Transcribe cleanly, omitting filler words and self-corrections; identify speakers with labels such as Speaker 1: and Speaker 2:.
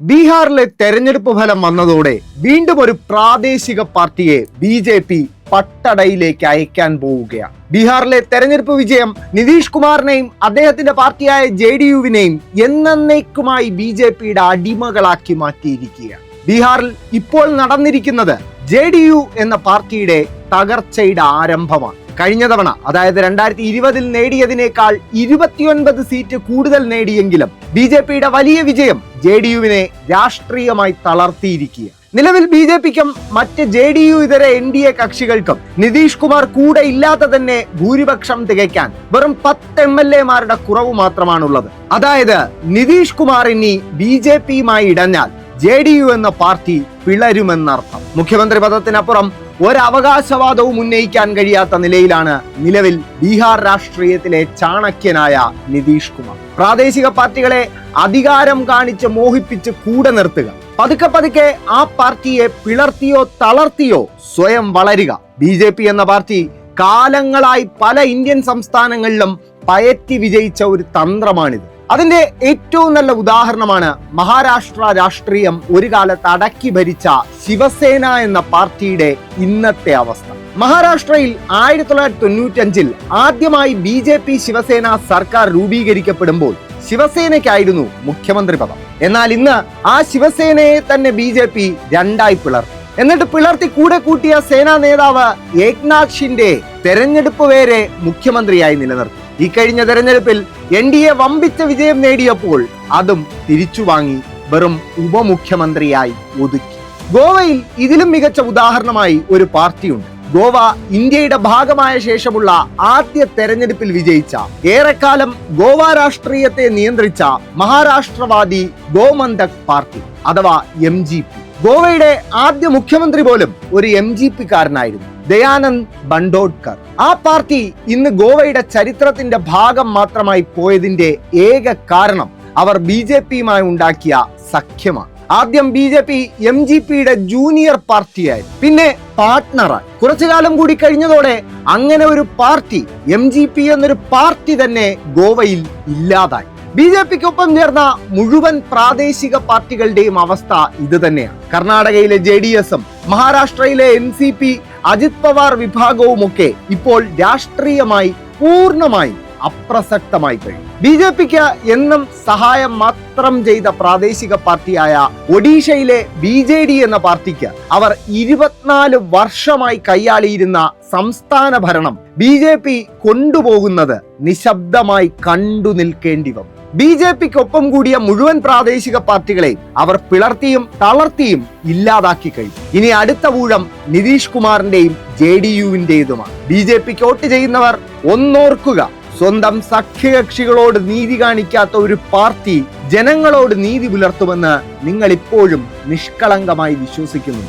Speaker 1: ബീഹാറിലെ തെരഞ്ഞെടുപ്പ് ഫലം വന്നതോടെ വീണ്ടും ഒരു പ്രാദേശിക പാർട്ടിയെ ബി.ജെ.പി. പട്ടടയിലേക്ക് അയക്കാൻ പോവുകയാണ്. ബീഹാറിലെ തെരഞ്ഞെടുപ്പ് വിജയം നിതീഷ് കുമാറിനെയും അദ്ദേഹത്തിന്റെ പാർട്ടിയായ ജെ.ഡി.യുവിനെയും എന്നേക്കുമായി ബി.ജെ.പിയുടെ അടിമകളാക്കി മാറ്റിയിരിക്കുകയാണ്. ബീഹാറിൽ ഇപ്പോൾ നടന്നിരിക്കുന്നത് ജെ.ഡി.യു എന്ന പാർട്ടിയുടെ തകർച്ചയുടെ ആരംഭമാണ്. കഴിഞ്ഞ തവണ അതായത് 2020 നേടിയതിനേക്കാൾ 29 സീറ്റ് കൂടുതൽ നേടിയെങ്കിലും ബി.ജെ.പിയുടെ വലിയ വിജയം ജെ.ഡി.യുവിനെ രാഷ്ട്രീയമായി തളർത്തിയിരിക്കുക. നിലവിൽ ബി.ജെ.പിക്കും മറ്റ് ജെ.ഡി.യു ഇതര എൻ.ഡി.എ കക്ഷികൾക്കും നിതീഷ് കുമാർ കൂടെ ഇല്ലാതെ തന്നെ ഭൂരിപക്ഷം തികയ്ക്കാൻ വെറും 10 MLA-മാരുടെ കുറവ് മാത്രമാണുള്ളത്. അതായത് നിതീഷ് കുമാർ ഇനി ബി.ജെ.പിയുമായി ഇടഞ്ഞാൽ ജെ.ഡി.യു എന്ന പാർട്ടി പിളരുമെന്നർത്ഥം. മുഖ്യമന്ത്രി പദത്തിനപ്പുറം ഒരവകാശവാദവും ഉന്നയിക്കാൻ കഴിയാത്ത നിലയിലാണ് നിലവിൽ ബീഹാർ രാഷ്ട്രീയത്തിലെ ചാണക്യനായ നിതീഷ് കുമാർ. പ്രാദേശിക പാർട്ടികളെ അധികാരം കാണിച്ച് മോഹിപ്പിച്ച് കൂടെ നിർത്തുക, പതുക്കെ പതുക്കെ ആ പാർട്ടിയെ പിളർത്തിയോ തളർത്തിയോ സ്വയം വളരുക. ബി.ജെ.പി. എന്ന പാർട്ടി കാലങ്ങളായി പല ഇന്ത്യൻ സംസ്ഥാനങ്ങളിലും പയറ്റി വിജയിച്ച ഒരു തന്ത്രമാണിത്. അതിന്റെ ഏറ്റവും നല്ല ഉദാഹരണമാണ് മഹാരാഷ്ട്ര രാഷ്ട്രീയം ഒരു കാലത്ത് അടക്കി ഭരിച്ച ശിവസേന എന്ന പാർട്ടിയുടെ ഇന്നത്തെ അവസ്ഥ. മഹാരാഷ്ട്രയിൽ 1995 ആദ്യമായി ബി.ജെ.പി. ശിവസേന സർക്കാർ രൂപീകരിക്കപ്പെടുമ്പോൾ ശിവസേനയ്ക്കായിരുന്നു മുഖ്യമന്ത്രി പദം. എന്നാൽ ഇന്ന് ആ ശിവസേനയെ തന്നെ ബി.ജെ.പി. രണ്ടായി പിളർത്തി. എന്നിട്ട് പിളർത്തി കൂടെ കൂട്ടിയ സേനാ നേതാവ് ഏക്നാഥ് ഷിൻഡെ തെരഞ്ഞെടുപ്പ് വരെ മുഖ്യമന്ത്രിയായി നിലനിർത്തി. ഈ കഴിഞ്ഞ തെരഞ്ഞെടുപ്പിൽ എൻ.ഡി.എ വമ്പിച്ച വിജയം നേടിയപ്പോൾ അതും തിരിച്ചു വാങ്ങി വെറും ഉപമുഖ്യമന്ത്രിയായി ഒതുക്കി. ഗോവയിൽ ഇതിലും മികച്ച ഉദാഹരണമായി ഒരു പാർട്ടിയുണ്ട്. ഗോവ ഇന്ത്യയുടെ ഭാഗമായ ശേഷമുള്ള ആദ്യ തെരഞ്ഞെടുപ്പിൽ വിജയിച്ച, ഏറെക്കാലം ഗോവ രാഷ്ട്രീയത്തെ നിയന്ത്രിച്ച മഹാരാഷ്ട്രവാദി ഗോമന്തക് പാർട്ടി അഥവാ MGP. ഗോവയുടെ ആദ്യ മുഖ്യമന്ത്രി പോലും ഒരു MGP-കാരനായിരുന്നു, ദയാനന്ദ് ബണ്ടോഡ്കർ. ആ പാർട്ടി ഇന്ന് ഗോവയുടെ ചരിത്രത്തിന്റെ ഭാഗം മാത്രമായി പോയതിന്റെ ഏക കാരണം അവർ ബി.ജെ.പിയുമായി ഉണ്ടാക്കിയ സഖ്യമാണ്. ആദ്യം ബി.ജെ.പി. MGP-യുടെ ജൂനിയർ പാർട്ടിയായി, പിന്നെ പാർട്ട്ണറായി. കുറച്ചു കാലം കൂടി കഴിഞ്ഞതോടെ അങ്ങനെ ഒരു പാർട്ടി, MGP എന്നൊരു പാർട്ടി തന്നെ ഗോവയിൽ ഇല്ലാതായി. ബി.ജെ.പിക്കൊപ്പം ചേർന്ന മുഴുവൻ പ്രാദേശിക പാർട്ടികളുടെയും അവസ്ഥ ഇത് തന്നെയാണ്. കർണാടകയിലെ JDS-ഉം മഹാരാഷ്ട്രയിലെ NCP അജിത് പവാർ വിഭാഗവുമൊക്കെ ഇപ്പോൾ രാഷ്ട്രീയമായി പൂർണ്ണമായും അപ്രസക്തമായി കഴിഞ്ഞു. ബി.ജെ.പിക്ക് എന്നും സഹായം മാത്രം ചെയ്ത പ്രാദേശിക പാർട്ടിയായ ഒഡീഷയിലെ BJD എന്ന പാർട്ടിക്ക് അവർ 24 വർഷമായി കൈയാളിയിരുന്ന സംസ്ഥാന ഭരണം ബി.ജെ.പി. കൊണ്ടുപോകുന്നത് നിശബ്ദമായി കണ്ടു നിൽക്കേണ്ടി വന്നു. ബി.ജെ.പിക്കൊപ്പം കൂടിയ മുഴുവൻ പ്രാദേശിക പാർട്ടികളെയും അവർ പിളർത്തിയും തളർത്തിയും ഇല്ലാതാക്കി കഴിഞ്ഞു. ഇനി അടുത്ത ഊഴം നിതീഷ് കുമാറിന്റെയും JDU-വിന്റേതുമാണ്. ബി.ജെ.പിക്ക് വോട്ട് ചെയ്യുന്നവർ ഒന്നോർക്കുക, സ്വന്തം സഖ്യകക്ഷികളോട് നീതി കാണിക്കാത്ത ഒരു പാർട്ടി ജനങ്ങളോട് നീതി പുലർത്തുമെന്ന് നിങ്ങൾ ഇപ്പോഴും നിഷ്കളങ്കമായി വിശ്വസിക്കുന്നു.